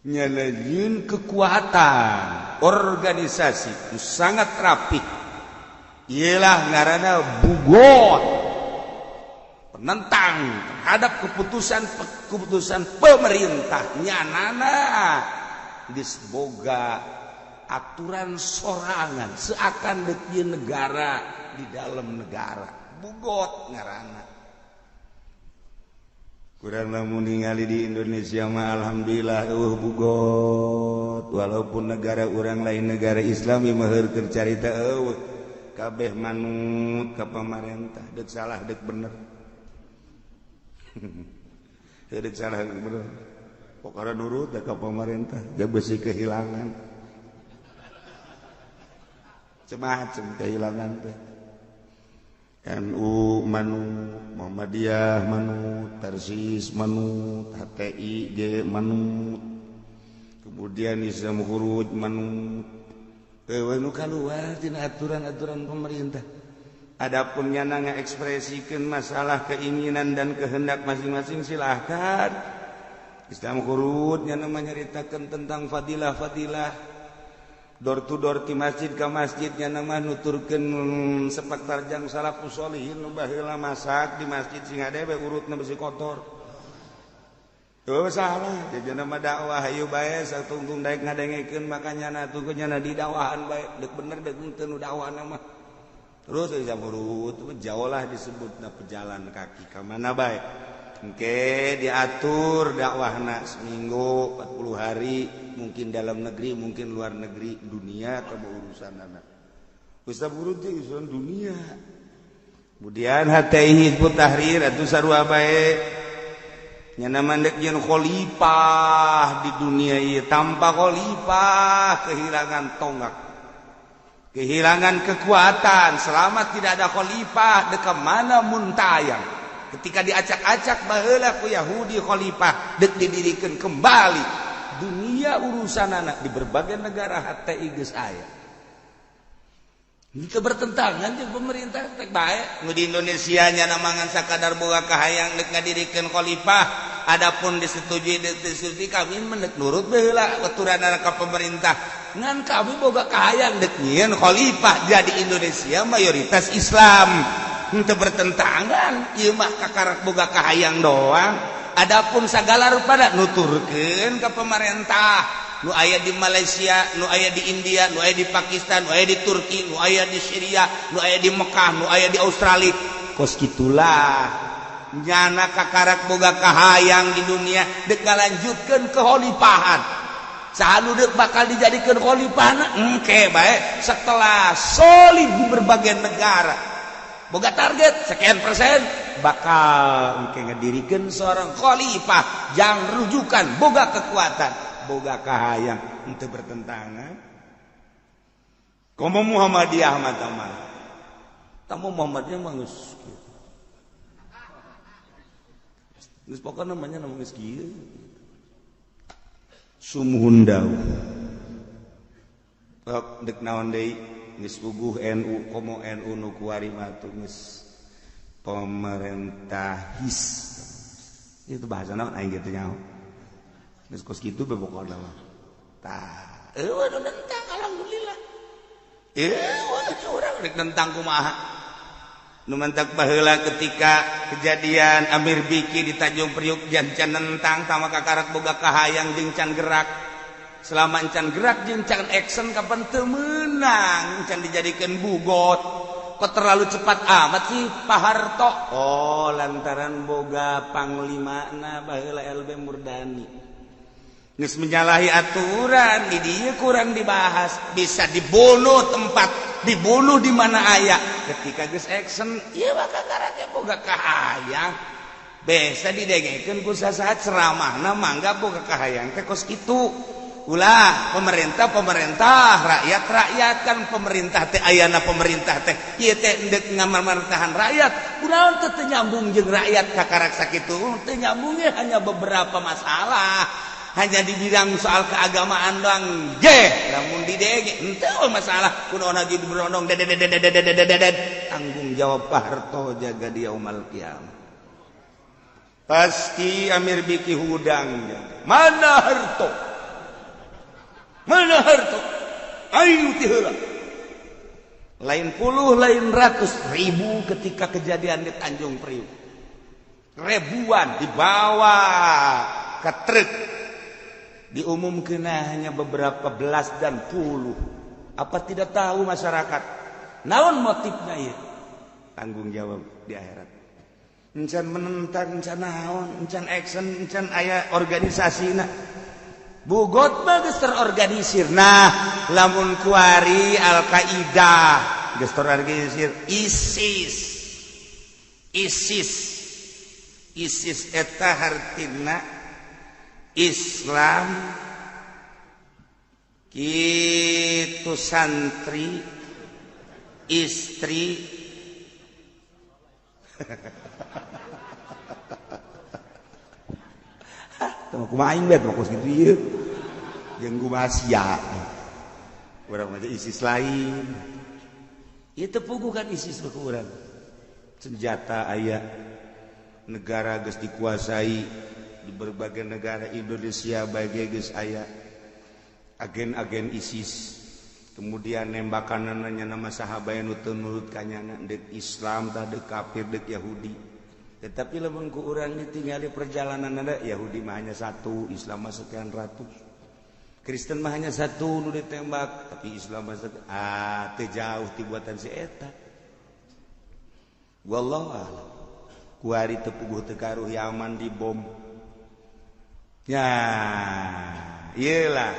nyalain kekuatan organisasi sangat rapi ialah ngaranna bugot penentang terhadap keputusan pemerintah nyanana disboga aturan sorangan seakan deui negara di dalam negara bugot ngaranna kurang lamun ningali di Indonesia mah alhamdulillah bugot walaupun negara urang lain negara Islam mah keur carita kabeh manut ka pamarentah deuk salah deuk bener deuk salah deuk bener pokokna nurut ka pamarentah da besi kehilangan macam kehilangan teh NU manut Muhammadiyah manut Tarsis manut HTI ge manut kemudian Islam Khuruj manut nu kaluar tina aturan-aturan pemerintah adapun nyana ngaekspresikeun masalah keinginan dan kehendak masing-masing silahkan Islam Khuruj nyana nyaritakeun tentang fadilah-fadilah door to door ti masjid ka masjid nyana mah nuturkeun sepak tarjang salafus sholihin nu baheula masak di masjid sing ade we urutna besi kotor teu salah jajana mah dakwah hayu bae satungtung daek ngadengekeun makanya na tunggu nyana didakwahan bae deuk bener deuk teu nu dakwana mah terus Islam Khuruj jauh lah disebutna pejalan kaki ka mana bae engke diatur dakwahna seminggu 40 hari mungkin dalam negeri mungkin luar negeri dunia atau urusan anak Ustaz Khuruj urusan dunia kemudian HTI Hizbut Tahrir atuh sarua bae nyana mandek yen khalifah di dunia ieu tanpa khalifah kehilangan tonggak kehilangan kekuatan selama tidak ada khalifah dek mana muntayang ketika diacak-acak baheula ku Yahudi khalifah dek didirikan kembali dunia urusan anak di berbagai negara HTI geus aya itu bertentangan jeung pemerintah tek bae nu di Indonesia nya namangan sakadar boga kahayang dek ngadirikeun khalifah adapun disetujui disetujui kami mendek nurut baheula aturanna ka pemerintah ngan kami boga kahayang dek nyieun khalifah jadi Indonesia mayoritas Islam henteu bertentangan ieu mah kakarak boga kahayang doang adapun sagala rupada nuturkeun ka pemerintah nu aya di Malaysia, nu aya di India, nu aya di Pakistan, nu aya di Turki, nu aya di Syria, nu aya di Mekah, nu aya di Australia. Kos kitulah nyana kakarak boga kahayang di dunia dek ngalanjutkeun kekhalifahan. Saha nu dek bakal dijadikeun khalifahna engke bae setelah solid di berbagai negara. Boga target sekian persen bakal engke ngadirikeun seorang khalifah yang rujukan boga kekuatan. Boga kahayang itu bertentangan komo Muhammadiyah mah tamu Muhammadiyah mah geus kieu geus pokona namanya nama geus kieu sumuhundau dek naon deui geus puguh NU komo NU nu kuari mah geus pemerintahis itu bahasa naon aing kitu nyaho geus kos kitu bebokona mah. Tah, eueuh nu nentang alhamdulillah. Eueuh urang rek nentang kumaha. Nu mentak baheula ketika kejadian Amir Biki di Tanjung Priuk can nentang sama kakarak boga kahayang jeung can gerak. Selama can gerak jeung can action kapan teu meunang, can dijadikeun bugot. Kok terlalu cepat amat sih Pak Harto? Oh, lantaran boga panglimana baheula LB Murdani. Geus menyalahi aturan di dieu kurang dibahas bisa dibunuh tempat dibunuh di mana aya ketika geus action ieu mah kakarake boga kahayang besa didengekeun ku sasaha ceramahna mangga boga kahayang teh kos kitu ulah pemerintah rakyat kan pemerintah teh ayana pemerintah teh ieu teh endek ngamartahan rakyat kunaon teh nyambung jeung rakyat kakarak sakitu teh nyambungnya hanya beberapa masalah hanya di bidang soal keagamaan doang lamun didege henteu masalah kunaon haji berondong tanggung jawab Pak Harto jaga di yaumul qiyamah pasti Amir Biki hudang mana Harto ayo ti heula lain puluh lain ratus ribu ketika kejadian di Tanjung Priuk ribuan dibawa ke truk diumumkeun hanya beberapa belas dan puluh apa tidak tahu masyarakat naon motifna ieu tanggung jawab di akhirat encan menentang encan naon encan action encan aya organisasina bugot mah geus terorganisir nah lamun kuari Al-Qaeda geus terorganisir ISIS eta hartina Islam kitu santri istri teu kumaha aing bet fokus kitu ieu jeung kumaha sia urang mah ISIS lain ieu teu puguh kan ISIS ke urang senjata aya negara geus dikuasai di berbagai negara Indonesia bagai geus aya agen-agen ISIS kemudian nembakanna nama sahabat nu teu nurut kanyana dek Islam tah dek kafir dek Yahudi tetapi lamun ku urang ditinggali perjalanan ada Yahudi mah hanya satu Islam mah sekian ratus Kristen mah hanya satu nu ditembak tapi Islam mah teu jauh ti buatan si eta wallahu a'lam kuari teu puguh teu karuh Yaman dibom ya iyalah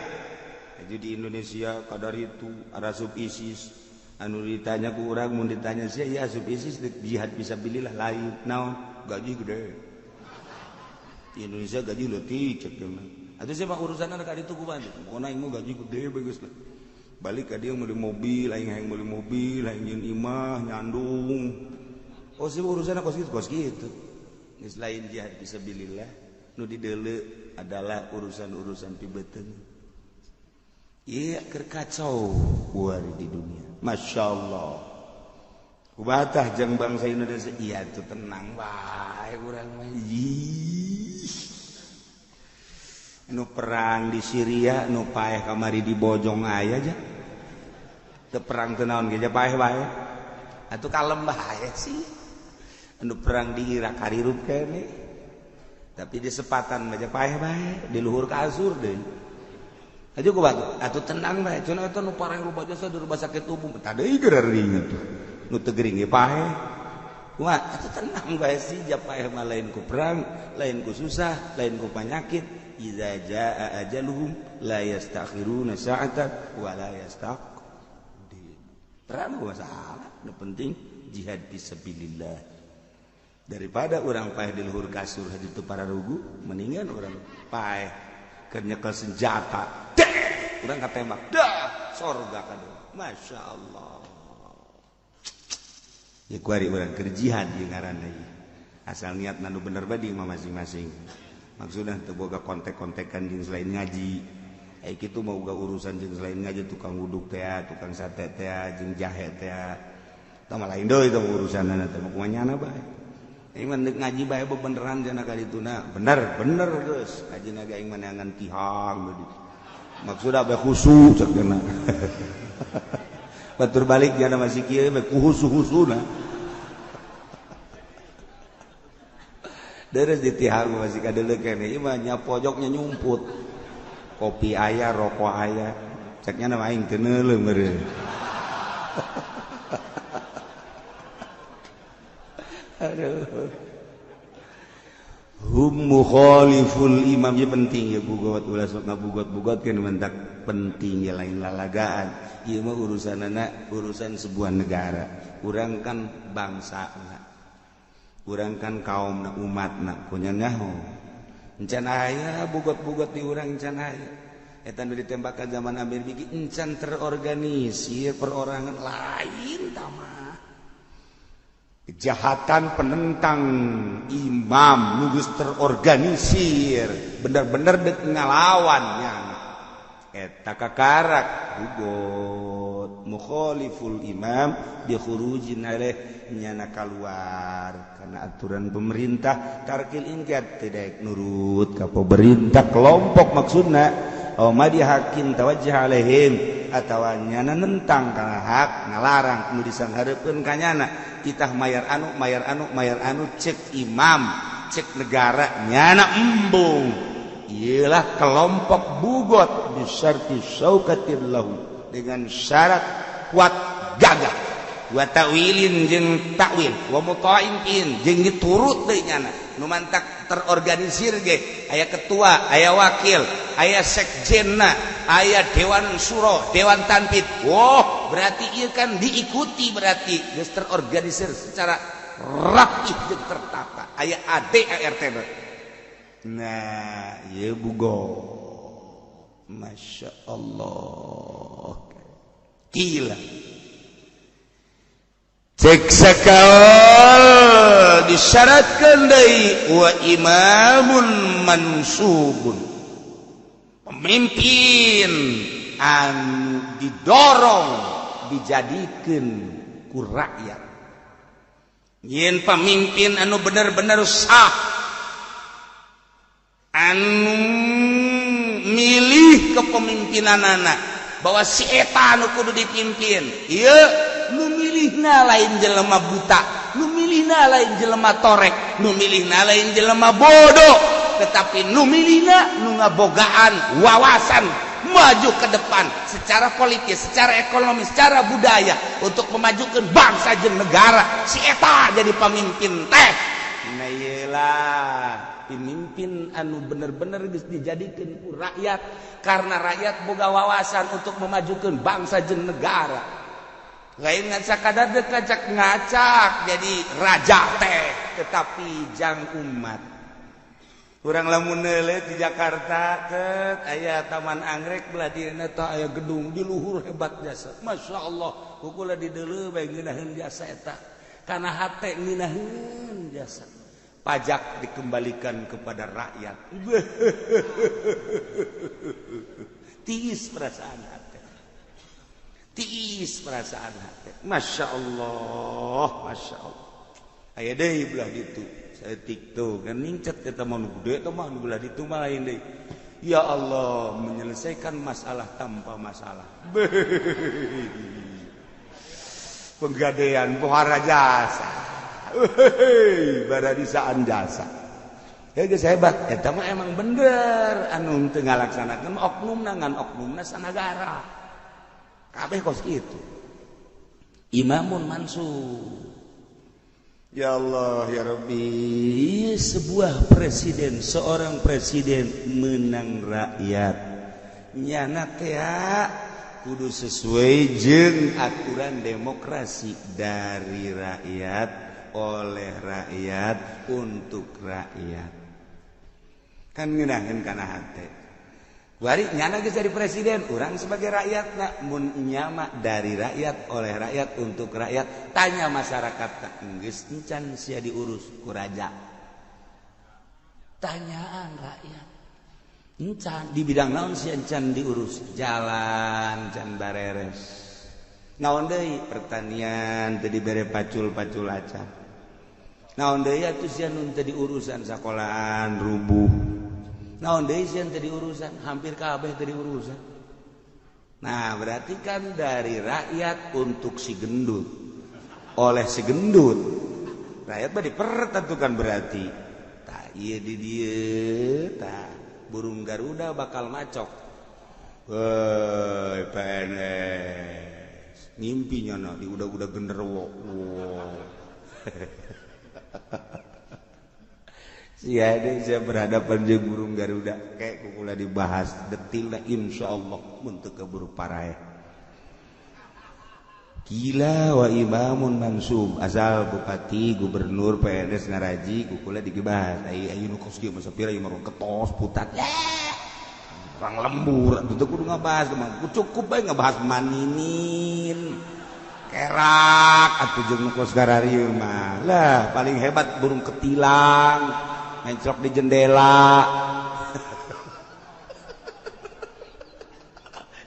jadi di Indonesia kadar itu ada sub ISIS anu ditanya ku urang mun ditanya sia ya asup ISIS jihad fisabilillah lain naon gaji gede di Indonesia gaji leutik cek dia atuh sia mah urusanna ka ditu ku bantu pokona aing mah gaji gede bagus lah balik ka dia meuli mobil aing hayang meuli mobil aing nyeun imah nyandung oh sia urusanna kos kitu geus lain jihad fisabilillah nu dideuleu adalah urusan-urusan pibeuteung iya keur kacau kuari di dunia Masya Allah kubatah jang bangsa Indonesia iya tuh tenang wae urang mah nu perang di Syria nu paeh kamari di bojong aya aja teu perang teu naon ge paeh wae atuh kalem bae sih nu perang di Irak karirup kene tapi di sepatan aja paeh bae di luhur kasur deui aja ku batu atuh tenang bae cenah eta nu pareng rupa jasa di rumah sakit umum tadeuy geureuring atuh nu teu gering ge paeh kumaha atuh tenang bae sih ja paeh mah lain ku perang lain ku susah lain ku panyakit iza jaa ajaluhum la yastakhiruna sa'atan wa la yastaqdim perang masalah nu penting jihad fisabilillah daripada orang paeh di luhur kasur hadi teu pararugu mendingan orang paeh keur nyekel senjata urang katembak dah sorga kado Masya Allah ya kuari urang keur jihad ieu ngaranna asal niat nu bener badi mah masing-masing maksudna teu boga kontek-kontekan jeung selain ngaji ai kitu mah uga urusan jeung selain ngaji tukang wuduk teh tukang sate teh jeung jahe teh tah mah lain deui teh urusanna teh mah kumanyana bae aing mah ngaji bae beneran cenah ka dituna bener geus ngajina ge aing mah neangan tihang deui maksudna bae khusu cek cenah batur balik jana masih kieu bae khusu-khusuna deres ditihang masih kadeuleu kene ieu mah nya pojoknya nyumput kopi aya rokok aya ceknya na aing teu neuleuh meureun aduh hum mukhaliful imam ya penting ya bugot ulah sok ngabugot-bugot kan mentak penting ya lain lalagaan ieu mah urusanana urusan sebuah negara urang kan bangsana urang kan kaumna umatna punya nyaho encan aya bugot-bugot di urang encan aya eta nu ditembakan zaman Amir bigi encan terorganisir perorangan lain tamah kejahatan penentang imam nugus terorganisir bener-bener dek ngalawannya eta kakarak bugot mukhaliful imam bi khurujin alaih nyana keluar karena aturan pemerintah tarkil inqiyad tidak nurut ka pemerintah kelompok maksudna aw madi hakim tawajjah alaihim atawa nyana nentang kana hak ngalarang nu disanghareupeun ka nyana itah mayar anu cek imam cek negara nyana embung ialah kelompok bugot bisyarti syaukatir lahu dengan syarat kuat gagah wa ta'wilin jeung takwil wa muta'in jeung diturut deui nyana nu mantak terorganisir ge aya ketua aya wakil aya sekjenna aya dewan suro dewan tanfid berarti ieu kan diikuti berarti geus terorganisir secara rapi jeung tertata aya ADART nah ieu bugo Masya Allah gila cek sakaol disyaratkan deui wa imamun mansubun pemimpin anu didorong dijadikeun ku rakyat yen pemimpin anu bener-bener sah anu milih kepemimpinanana bahwa si eta anu kudu dipimpin ieu nu milihna lain jelema buta nu milihna lain jelema torek nu milihna lain jelema bodoh tetapi nu milihna nu ngabogaan wawasan maju ke depan secara politis, secara ekonomi, secara budaya untuk memajukan bangsa jeung negara si eta jadi pemimpin teh nah iyalah pemimpin anu bener-bener geus dijadikeun ku rakyat karena rakyat boga wawasan untuk memajukan bangsa jeung negara lain ngacak ngacak jadi raja teh tetapi jang umat. Urang lamun neuleuh di Jakarta ket aya Taman Anggrek belah dieuna teh aya gedung di luhur hebat jasa. Masyaallah kukula di deuleu bae ngeunaheun jasa eta. Kana hate ngeunaheun jasa. Pajak dikembalikan kepada rakyat. Tiis perasaan hati. Tiis perasaan hati. Masya Allah. Masya Allah. Aya deui belah ditu. Saya TikTok kan ningcet kita mau gede atau mau belah ditu mah lain deui. Ya Allah menyelesaikan masalah tanpa masalah. Penggadean pohara jasa. Baradisaan jasa. Ya geus hebat eta mah emang bener anu teu ngalaksanakeun oknumna ngan oknumna sanagara. Kabeh kos kitu. Imamun mansub. Ya Allah ya Rabbi, sebuah presiden, seorang presiden menang rakyat. Nyana teh kudu sesuai jeung aturan demokrasi dari rakyat, oleh rakyat, untuk rakyat. Kan ngeunaheun kana hate. Bari nyana geus jadi presiden, urang sebagai rakyatna mun nyama dari rakyat, oleh rakyat, untuk rakyat. Tanya masyarakat geus encan sia diurus ku raja. Tanyaan rakyat. Encan di bidang naon sia encan diurus? Jalan can bareres. Naon deui? Pertanian teu dibere pacul-pacul acan. Naon deui atuh sia nu teu diurusan sakolahan rubuh. Naon deui sia teu diurusan, hampir kabeh teu diurusan. Nah, berarti kan dari rakyat untuk si gendut. Oleh si gendut. Rakyat mah dipertentukan berarti. Tah ieu di dieu tah burung Garuda bakal macok. Woi PNS. Ngimpi nyono di udah genderuwo. Wow. Sia deui sia berhadapan jeung burung Garuda kayak kukula dibahas detilna insyaallah mun teu keburu parae. Gila wa imamun mansub asal bupati, gubernur, PNS ngaraji kukula dibahas. Ayo nu kos kieu mah sapira ieu mah ketos putat. Orang lembur atuh teu kudu ngabahas mah. Cukup bae ngabahas maninin. Kerak atuh jeung nu kos gararieu mah. Lah paling hebat burung ketilang. Mencrok di jendela.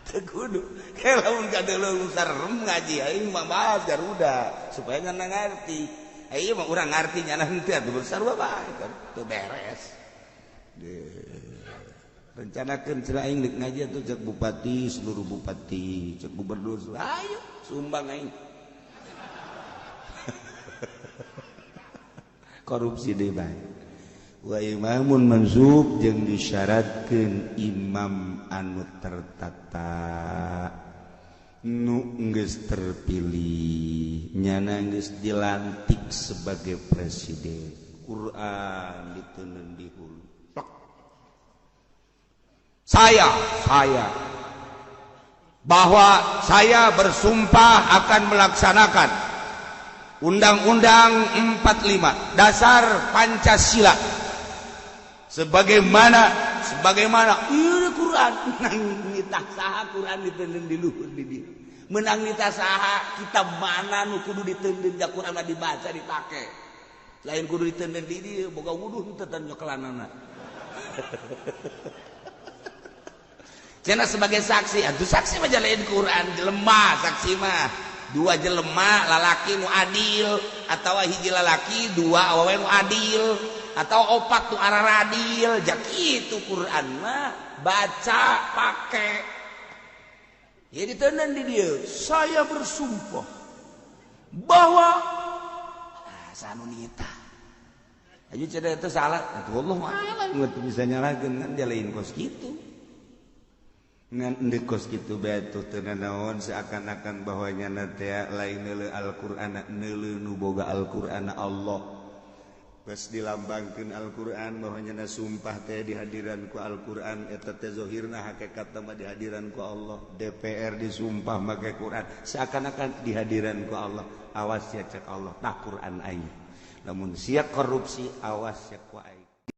Teu kudu. Lamun kadeuleuh sarem ngaji aing mah bahas Garuda supaya ngana ngarti. Ieu mah urang ngarti nyana henteu atuh sarua bae kan teu beres. Rencanakeun cenah aing deuk ngaji atuh cek bupati, seluruh bupati, cek gubernur. Ayo sumbang aing. Korupsi deui bae. Wa imamun mansub jeung disyaratkeun imam anu tertata nu geus terpilih nyana geus dilantik sebagai presiden. Quran diteuneun di hulu. Saya bahwa saya bersumpah akan melaksanakan Undang-Undang 45 Dasar Pancasila sebagaimana ieu Quran menang nitah saha Quran diteuneun di luhur di dieu. Menang nitah saha kitab mana nu kudu diteuneun da Quran dibaca dipake. Lain kudu diteuneun di dieu boga wuduh teu tan nyokelanana. Cenah sebagai saksi, atuh saksi mah jalain Quran jelema saksi mah. Dua jelema lalaki nu adil atawa hiji lalaki dua awewe nu adil atau opat nu araradil jak kitu Quran mah baca pake. Ya diteuneun di dieu saya bersumpah bahwa sanu nita. Aju cenah itu salah atuh Allah alam teu bisa nyalakeun kan jalain kos kitu. Ngan endeu kos kitu bae tuh teu naon seakan-akan bahwanya teh lain neuleuh Al-Qur'an neuleuh nu boga Al-Qur'an Allah dilambangkan Alquran bahwanya sumpah teh dihadiranku Alquran eta teh zahirna hakikat mah dihadiranku Allah. DPR disumpah make Quran seakan-akan dihadiranku Allah. Awas ya cek Allah tak Quran aing. Namun sia korupsi awas ya ku aing.